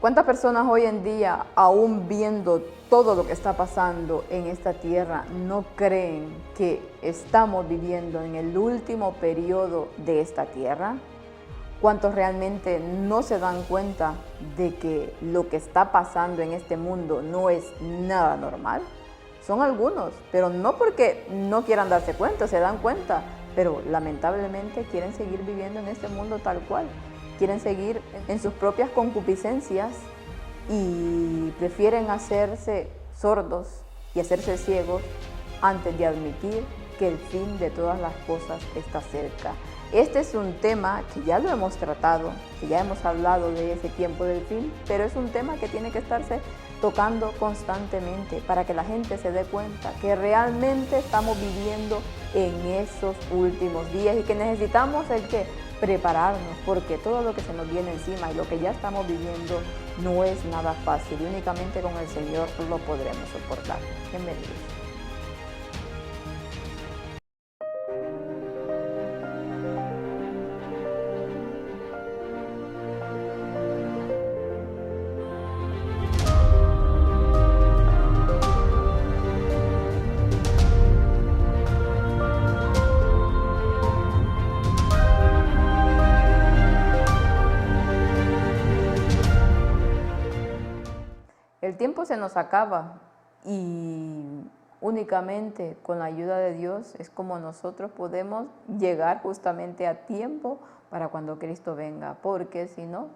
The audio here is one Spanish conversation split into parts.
¿Cuántas personas hoy en día, aún viendo todo lo que está pasando en esta tierra, no creen que estamos viviendo en el último periodo de esta tierra? ¿Cuántos realmente no se dan cuenta de que lo que está pasando en este mundo no es nada normal? Son algunos, pero no porque no quieran darse cuenta, se dan cuenta, pero lamentablemente quieren seguir viviendo en este mundo tal cual. Quieren seguir en sus propias concupiscencias y prefieren hacerse sordos y hacerse ciegos antes de admitir que el fin de todas las cosas está cerca. Este es un tema que ya lo hemos tratado, que ya hemos hablado de ese tiempo del fin, pero es un tema que tiene que estarse tocando constantemente para que la gente se dé cuenta que realmente estamos viviendo en esos últimos días y que necesitamos prepararnos, porque todo lo que se nos viene encima y lo que ya estamos viviendo no es nada fácil y únicamente con el Señor lo podremos soportar. Bienvenidos. El tiempo se nos acaba y únicamente con la ayuda de Dios es como nosotros podemos llegar justamente a tiempo para cuando Cristo venga, porque si no,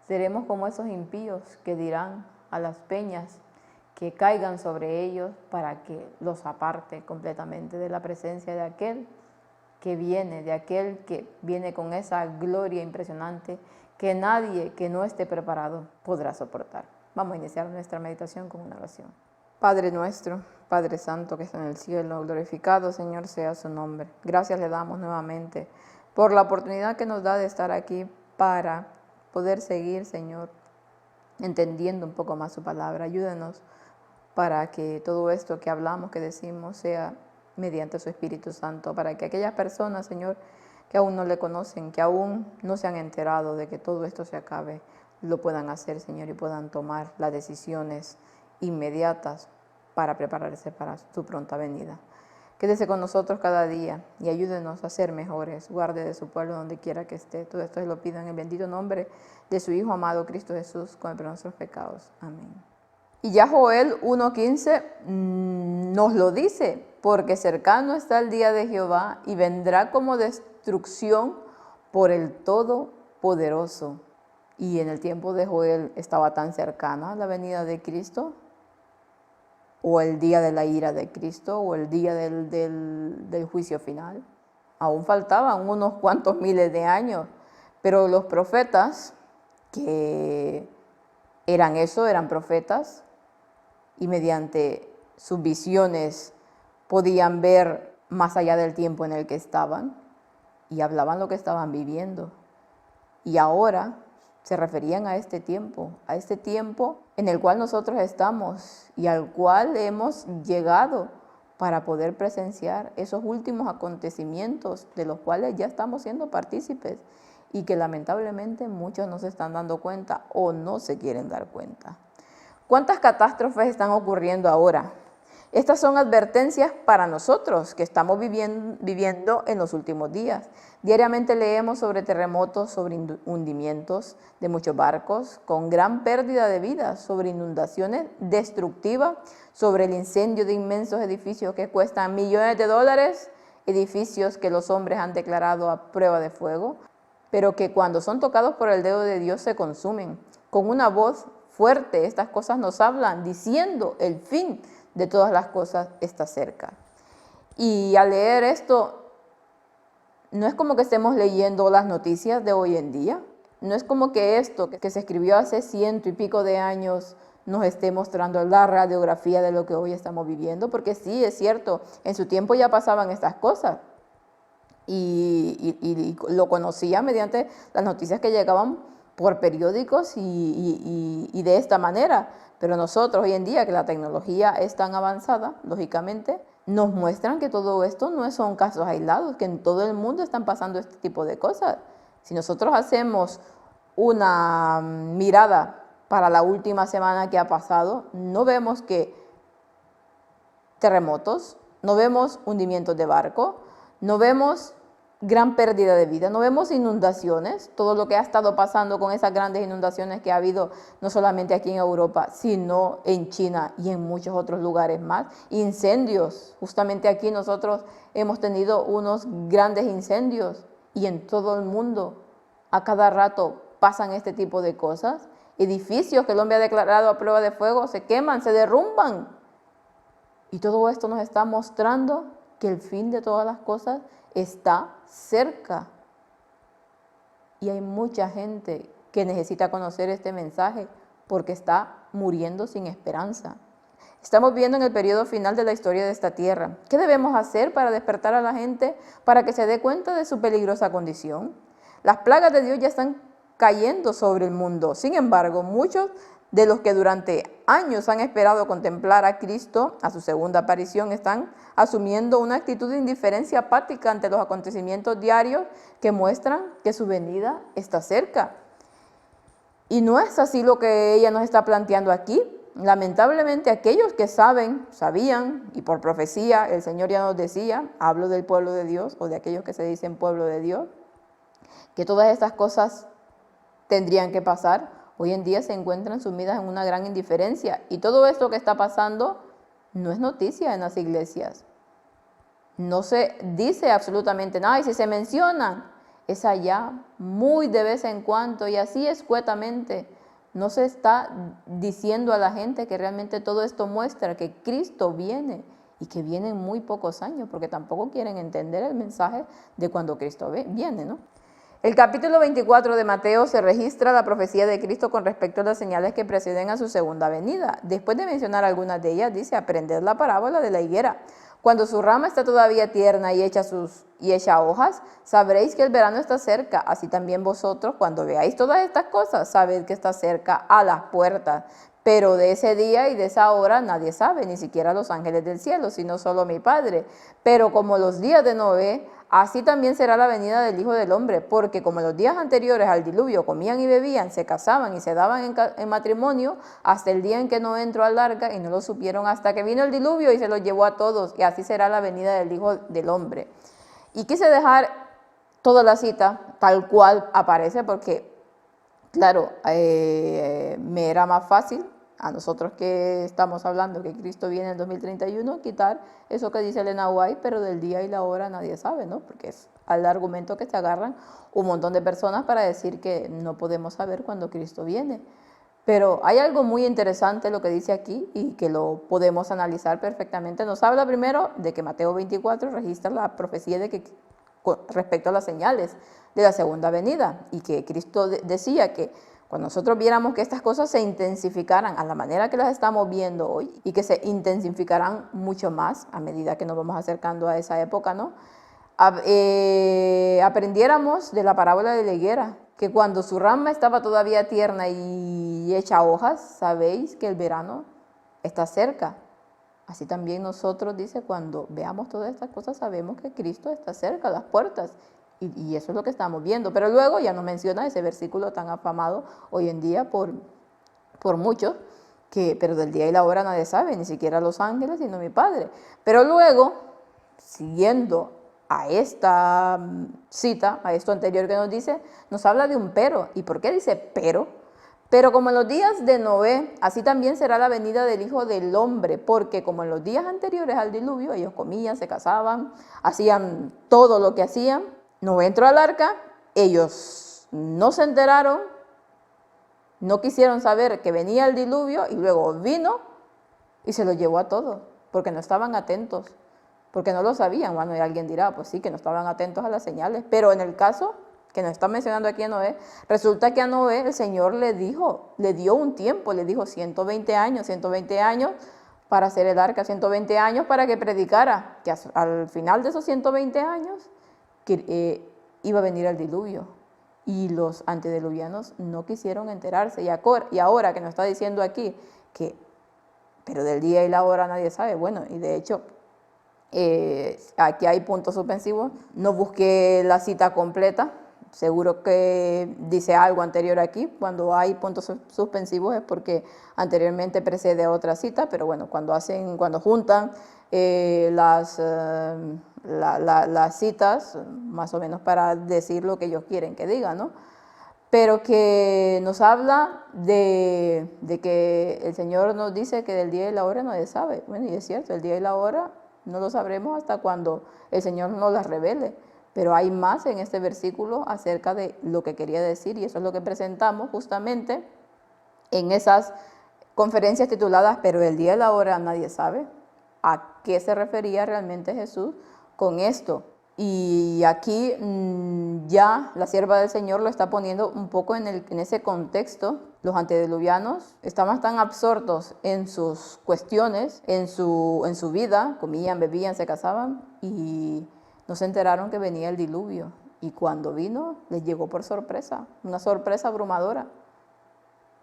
seremos como esos impíos que dirán a las peñas que caigan sobre ellos para que los aparte completamente de la presencia de aquel que viene con esa gloria impresionante que nadie que no esté preparado podrá soportar. Vamos a iniciar nuestra meditación con una oración. Padre nuestro, Padre Santo que está en el cielo, glorificado Señor sea su nombre. Gracias le damos nuevamente por la oportunidad que nos da de estar aquí para poder seguir, Señor, entendiendo un poco más su palabra. Ayúdenos para que todo esto que hablamos, que decimos, sea mediante su Espíritu Santo, para que aquellas personas, Señor, que aún no le conocen, que aún no se han enterado de que todo esto se acabe, lo puedan hacer, Señor, y puedan tomar las decisiones inmediatas para prepararse para su pronta venida. Quédese con nosotros cada día y ayúdenos a ser mejores. Guarde de su pueblo donde quiera que esté. Todo esto se lo pido en el bendito nombre de su Hijo amado Cristo Jesús, con el perdón de nuestros pecados. Amén. Y ya Joel 1:15 nos lo dice, porque cercano está el día de Jehová y vendrá como destrucción por el Todopoderoso. Y en el tiempo de Joel estaba tan cercana la venida de Cristo, o el día de la ira de Cristo, o el día del juicio final. Aún faltaban unos cuantos miles de años, pero los profetas, que eran profetas, y mediante sus visiones podían ver más allá del tiempo en el que estaban, y hablaban lo que estaban viviendo. Y ahora se referían a este tiempo en el cual nosotros estamos y al cual hemos llegado para poder presenciar esos últimos acontecimientos de los cuales ya estamos siendo partícipes y que lamentablemente muchos no se están dando cuenta o no se quieren dar cuenta. ¿Cuántas catástrofes están ocurriendo ahora? Estas son advertencias para nosotros que estamos viviendo en los últimos días. Diariamente leemos sobre terremotos, sobre hundimientos de muchos barcos, con gran pérdida de vidas, sobre inundaciones destructivas, sobre el incendio de inmensos edificios que cuestan millones de dólares, edificios que los hombres han declarado a prueba de fuego, pero que cuando son tocados por el dedo de Dios se consumen. Con una voz fuerte estas cosas nos hablan, diciendo el fin de todas las cosas está cerca. Y al leer esto, no es como que estemos leyendo las noticias de hoy en día, no es como que esto que se escribió hace 100 y pico de años nos esté mostrando la radiografía de lo que hoy estamos viviendo, porque sí, es cierto, en su tiempo ya pasaban estas cosas y lo conocía mediante las noticias que llegaban por periódicos y de esta manera. Pero nosotros hoy en día, que la tecnología es tan avanzada, lógicamente, nos muestran que todo esto no son casos aislados, que en todo el mundo están pasando este tipo de cosas. Si nosotros hacemos una mirada para la última semana que ha pasado, no vemos que terremotos, no vemos hundimientos de barco, no vemos gran pérdida de vida, no vemos inundaciones, todo lo que ha estado pasando con esas grandes inundaciones que ha habido no solamente aquí en Europa, sino en China y en muchos otros lugares más. Incendios, justamente aquí nosotros hemos tenido unos grandes incendios y en todo el mundo a cada rato pasan este tipo de cosas. Edificios que el hombre ha declarado a prueba de fuego se queman, se derrumban. Y todo esto nos está mostrando que el fin de todas las cosas está cerca. Y hay mucha gente que necesita conocer este mensaje porque está muriendo sin esperanza. Estamos viendo en el periodo final de la historia de esta tierra. ¿Qué debemos hacer para despertar a la gente para que se dé cuenta de su peligrosa condición? Las plagas de Dios ya están cayendo sobre el mundo. Sin embargo, muchos de los que durante años han esperado contemplar a Cristo, a su segunda aparición, están asumiendo una actitud de indiferencia apática ante los acontecimientos diarios que muestran que su venida está cerca. Y no es así lo que ella nos está planteando aquí. Lamentablemente aquellos que sabían, y por profecía el Señor ya nos decía, hablo del pueblo de Dios o de aquellos que se dicen pueblo de Dios, que todas estas cosas tendrían que pasar, hoy en día se encuentran sumidas en una gran indiferencia. Y todo esto que está pasando no es noticia en las iglesias. No se dice absolutamente nada. Y si se mencionan, es allá muy de vez en cuando y así escuetamente. No se está diciendo a la gente que realmente todo esto muestra que Cristo viene y que viene en muy pocos años, porque tampoco quieren entender el mensaje de cuando Cristo viene, ¿no? El capítulo 24 de Mateo se registra la profecía de Cristo con respecto a las señales que preceden a su segunda venida. Después de mencionar algunas de ellas, dice: aprended la parábola de la higuera. Cuando su rama está todavía tierna y echa hojas, sabréis que el verano está cerca. Así también vosotros, cuando veáis todas estas cosas, sabed que está cerca a las puertas. Pero de ese día y de esa hora nadie sabe, ni siquiera los ángeles del cielo, sino solo mi Padre. Pero como los días de Noé, así también será la venida del Hijo del Hombre, porque como en los días anteriores al diluvio comían y bebían, se casaban y se daban en matrimonio, hasta el día en que Noé entró al arca y no lo supieron hasta que vino el diluvio y se los llevó a todos, y así será la venida del Hijo del Hombre. Y quise dejar toda la cita tal cual aparece, porque, claro, me era más fácil a nosotros que estamos hablando que Cristo viene en 2031, quitar eso que dice Elena White, pero del día y la hora nadie sabe, ¿no? Porque es al argumento que se agarran un montón de personas para decir que no podemos saber cuándo Cristo viene. Pero hay algo muy interesante lo que dice aquí y que lo podemos analizar perfectamente. Nos habla primero de que Mateo 24 registra la profecía de que respecto a las señales de la segunda venida y que Cristo decía que cuando nosotros viéramos que estas cosas se intensificaran a la manera que las estamos viendo hoy y que se intensificarán mucho más a medida que nos vamos acercando a esa época, ¿no? Aprendiéramos de la parábola de la higuera, que cuando su rama estaba todavía tierna y hecha hojas, sabéis que el verano está cerca. Así también nosotros, dice, cuando veamos todas estas cosas, sabemos que Cristo está cerca, a las puertas. Y eso es lo que estamos viendo. Pero luego ya nos menciona ese versículo tan afamado hoy en día por muchos, pero del día y la hora nadie sabe, ni siquiera los ángeles, sino mi Padre. Pero luego, siguiendo a esta cita, a esto anterior que nos dice, nos habla de un pero. ¿Y por qué dice pero? Pero como en los días de Noé, así también será la venida del Hijo del Hombre, porque como en los días anteriores al diluvio, ellos comían, se casaban, hacían todo lo que hacían. Noé entró al arca, ellos no se enteraron, no quisieron saber que venía el diluvio y luego vino y se lo llevó a todos, porque no estaban atentos, porque no lo sabían. Bueno, y alguien dirá, pues sí, que no estaban atentos a las señales, pero en el caso que nos está mencionando aquí a Noé, resulta que a Noé el Señor le dio un tiempo, le dijo 120 años para hacer el arca, 120 años para que predicara, que al final de esos 120 años que iba a venir el diluvio, y los antediluvianos no quisieron enterarse, y ahora que nos está diciendo aquí que, pero del día y la hora nadie sabe, bueno, y de hecho aquí hay puntos suspensivos, no busqué la cita completa, Seguro que dice algo anterior aquí. Cuando hay puntos suspensivos es porque anteriormente precede a otra cita, pero bueno, cuando juntan las citas, más o menos para decir lo que ellos quieren que diga, ¿no? Pero que nos habla de que el Señor nos dice que del día y la hora nadie sabe. Bueno, y es cierto, el día y la hora no lo sabremos hasta cuando el Señor nos las revele. Pero hay más en este versículo acerca de lo que quería decir, y eso es lo que presentamos justamente en esas conferencias tituladas "Pero el día y la hora nadie sabe". ¿A qué se refería realmente Jesús con esto? Y aquí ya la sierva del Señor lo está poniendo un poco en ese contexto. Los antediluvianos estaban tan absortos en sus cuestiones, en su vida, comían, bebían, se casaban, y no se enteraron que venía el diluvio. Y cuando vino, les llegó por sorpresa, una sorpresa abrumadora.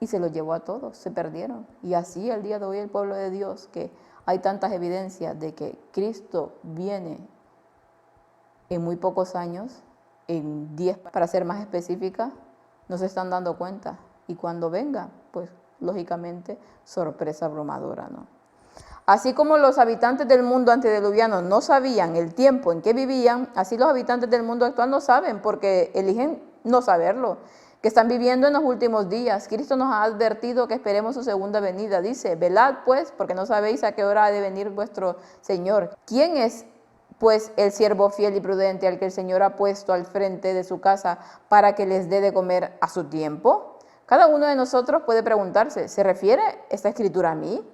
Y se los llevó a todos, se perdieron. Y así el día de hoy el pueblo de Dios, que hay tantas evidencias de que Cristo viene en muy pocos años, en 10 para ser más específica, no se están dando cuenta. Y cuando venga, pues lógicamente sorpresa abrumadora, ¿no? Así como los habitantes del mundo antediluviano no sabían el tiempo en que vivían, así los habitantes del mundo actual no saben, porque eligen no saberlo, que están viviendo en los últimos días. Cristo nos ha advertido que esperemos su segunda venida. Dice: velad pues, porque no sabéis a qué hora ha de venir vuestro Señor. ¿Quién es pues el siervo fiel y prudente al que el Señor ha puesto al frente de su casa para que les dé de comer a su tiempo? Cada uno de nosotros puede preguntarse: ¿se refiere esta escritura a mí?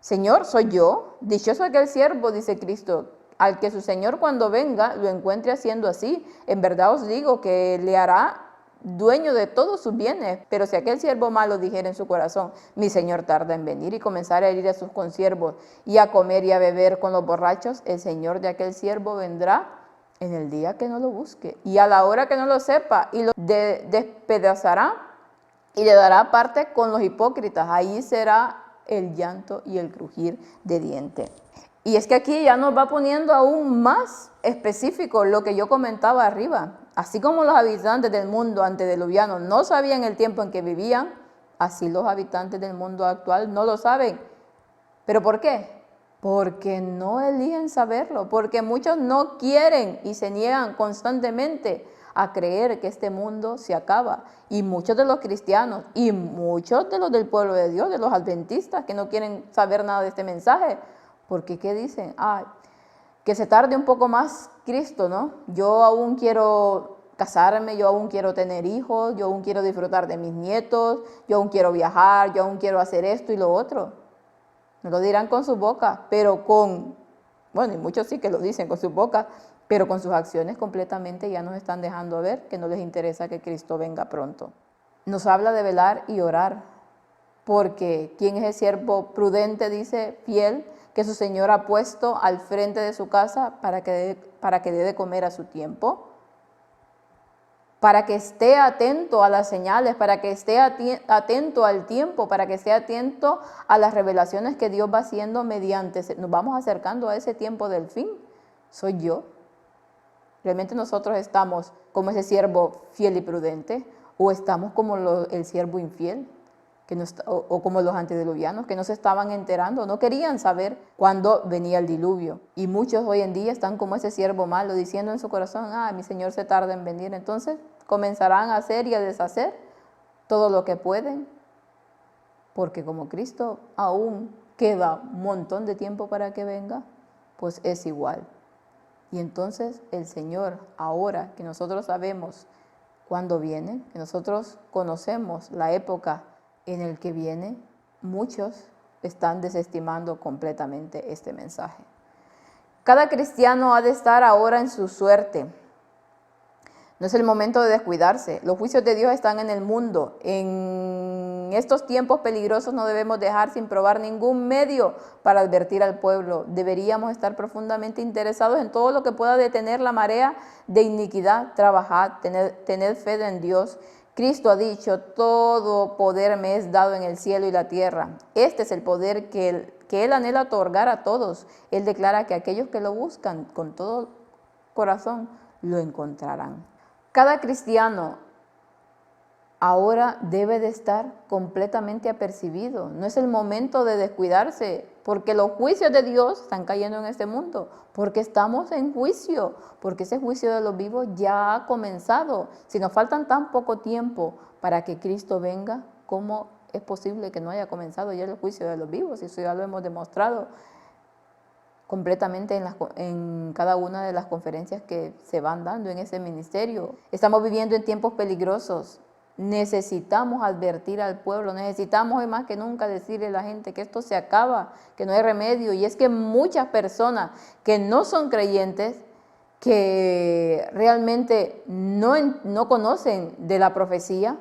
Señor, ¿soy yo? Dichoso aquel siervo, dice Cristo, al que su Señor cuando venga lo encuentre haciendo así. En verdad os digo que le hará dueño de todos sus bienes. Pero si aquel siervo malo dijera en su corazón: mi Señor tarda en venir, y comenzar a herir a sus consiervos y a comer y a beber con los borrachos, el Señor de aquel siervo vendrá en el día que no lo busque y a la hora que no lo sepa, y lo despedazará y le dará parte con los hipócritas. Ahí será el llanto y el crujir de dientes. Y es que aquí ya nos va poniendo aún más específico lo que yo comentaba arriba. Así como los habitantes del mundo antediluviano no sabían el tiempo en que vivían, así los habitantes del mundo actual no lo saben. ¿Pero por qué? Porque no eligen saberlo, porque muchos no quieren y se niegan constantemente a creer que este mundo se acaba. Y muchos de los cristianos y muchos de los del pueblo de Dios, de los adventistas, que no quieren saber nada de este mensaje, porque ¿qué dicen? Que se tarde un poco más Cristo, ¿no? Yo aún quiero casarme, yo aún quiero tener hijos, yo aún quiero disfrutar de mis nietos, yo aún quiero viajar, yo aún quiero hacer esto y lo otro. No lo dirán con su boca, pero bueno, y muchos sí que lo dicen con su boca, pero con sus acciones completamente ya nos están dejando ver que no les interesa que Cristo venga pronto. Nos habla de velar y orar, porque ¿quién es el siervo prudente, dice, fiel, que su Señor ha puesto al frente de su casa para que dé de comer a su tiempo? Para que esté atento a las señales, para que esté atento al tiempo, para que esté atento a las revelaciones que Dios va haciendo mediante, nos vamos acercando a ese tiempo del fin. Soy yo. ¿Realmente nosotros estamos como ese siervo fiel y prudente? ¿O estamos como el siervo infiel? O como los antediluvianos, que no se estaban enterando, no querían saber cuándo venía el diluvio. Y muchos hoy en día están como ese siervo malo, diciendo en su corazón: mi Señor se tarda en venir. Entonces comenzarán a hacer y a deshacer todo lo que pueden, porque como Cristo aún queda un montón de tiempo para que venga, pues es igual. Y entonces el Señor, ahora que nosotros sabemos cuándo viene, que nosotros conocemos la época en el que viene, muchos están desestimando completamente este mensaje. Cada cristiano ha de estar ahora en su suerte. No es el momento de descuidarse. Los juicios de Dios están en el mundo. En estos tiempos peligrosos no debemos dejar sin probar ningún medio para advertir al pueblo. Deberíamos estar profundamente interesados en todo lo que pueda detener la marea de iniquidad. Trabajad, tened fe en Dios. Cristo ha dicho: todo poder me es dado en el cielo y la tierra. Este es el poder que Él anhela otorgar a todos. Él declara que aquellos que lo buscan con todo corazón lo encontrarán. Cada cristiano ahora debe de estar completamente apercibido. No es el momento de descuidarse, porque los juicios de Dios están cayendo en este mundo, porque estamos en juicio, porque ese juicio de los vivos ya ha comenzado. Si nos faltan tan poco tiempo para que Cristo venga, ¿cómo es posible que no haya comenzado ya el juicio de los vivos? Eso ya lo hemos demostrado completamente en cada una de las conferencias que se van dando en ese ministerio. Estamos viviendo en tiempos peligrosos. Necesitamos advertir al pueblo, necesitamos hoy más que nunca decirle a la gente que esto se acaba, que no hay remedio. Y es que muchas personas que no son creyentes, que realmente no conocen de la profecía,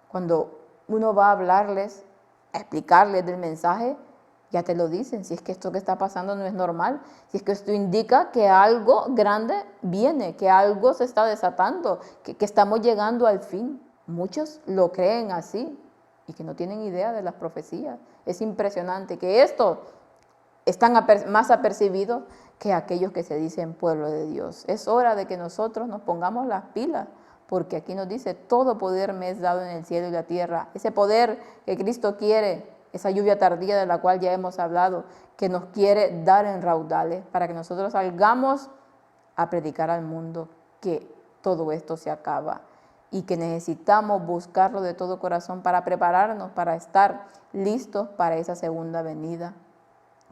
cuando uno va a hablarles, a explicarles del mensaje, ya te lo dicen, si es que esto que está pasando no es normal, si es que esto indica que algo grande viene, que algo se está desatando, que estamos llegando al fin. Muchos lo creen así y que no tienen idea de las profecías. Es impresionante que estos están más apercibidos que aquellos que se dicen pueblo de Dios. Es hora de que nosotros nos pongamos las pilas, porque aquí nos dice, todo poder me es dado en el cielo y la tierra. Ese poder que Cristo quiere, esa lluvia tardía de la cual ya hemos hablado, que nos quiere dar en raudales para que nosotros salgamos a predicar al mundo que todo esto se acaba y que necesitamos buscarlo de todo corazón para prepararnos, para estar listos para esa segunda venida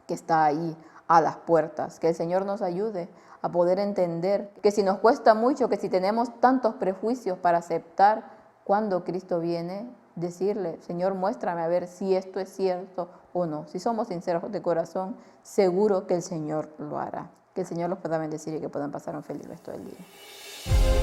que está ahí a las puertas. Que el Señor nos ayude a poder entender que si nos cuesta mucho, que si tenemos tantos prejuicios para aceptar cuando Cristo viene, decirle, Señor, muéstrame a ver si esto es cierto o no. Si somos sinceros de corazón, seguro que el Señor lo hará. Que el Señor los pueda bendecir y que puedan pasar un feliz resto del día.